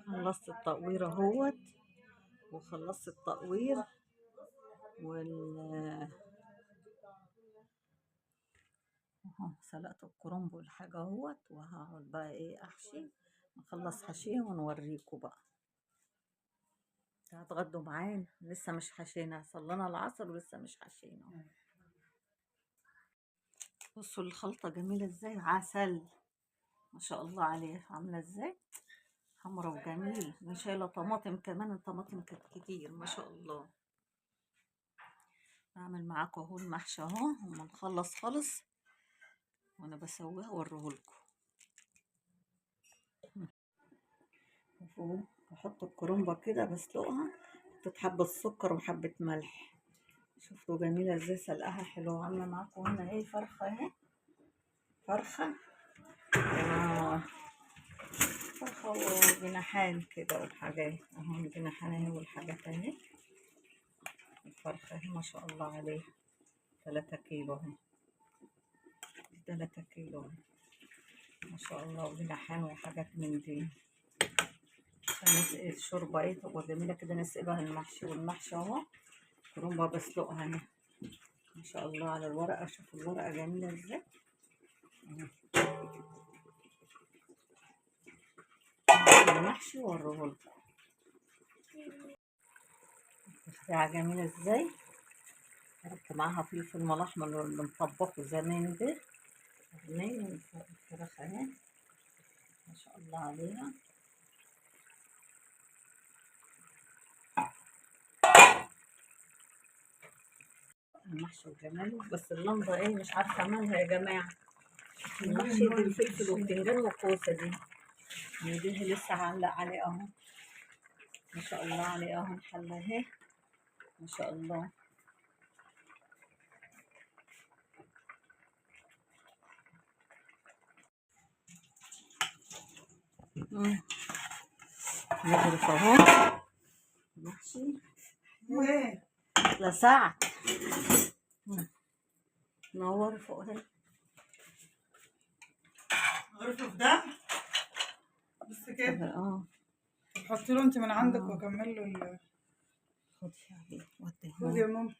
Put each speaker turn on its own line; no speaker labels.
خلصت التقوير اهوت، وخلصت التقوير وال اهو سلقت الكرنب والحاجة اهوت، وهقعد بقى ايه احشي، نخلص حشيه ونوريكم بقى. هتغدوا معانا، لسه مش حشينا، صلينا العصر ولسه مش حشينا. بصوا الخلطة جميلة ازاي، عسل ما شاء الله عليها، عاملة ازاي حمرا وجميل، مش شايلة طماطم كمان، الطماطم كانت كتير ما شاء الله. بعمل معاكم اهو المحشي اهو، وما نخلص خالص وانا بسويها اوريهولكم. اهو بحط الكرنبة كده بسلقها، حطيت حبة سكر وحبة ملح. شفتوا جميلة ازاي، سلقها حلوة. عاملة معاكم هنا ايه فرخة اهي، فرخة فرخة وجناحان كده والحاجات اهو، الجناحان اهي والحاجات اهي. الفرخة اهي ما شاء الله عليها 3 كيلو اهي، 3 كيلو اهي ما شاء الله، وجناحان وحاجات من دي. عشان نسقي الشوربة ايه تبقى جميلة كده، نسقي بها المحشي. والمحشي اهو كرنبة بسلقها انا ما شاء الله على الورقة. شوفوا الورقة جميلة ازاي المحشي، واوريهولكم البتاعة جميلة ازاي. حط معاها فلفل ملحمر اللي مطبخه زمان ده، ني الفراخ اهي ما شاء الله عليها. المحشي وجماله، بس اللمضة ايه مش عارفة مالها يا جماعة. المحشي دي الفلفل والبتنجان والكوسة دي دي لسه هعلق عليه اهو ما شاء الله عليه اهو، الحلة اهي ما شاء الله. نغرف اهو محشي لسعت نور فوق اهي.
غرفة في ده بس كده. حطي له انت من عندك واكمل له
خدي يا حبيبي
خدي يا ماما.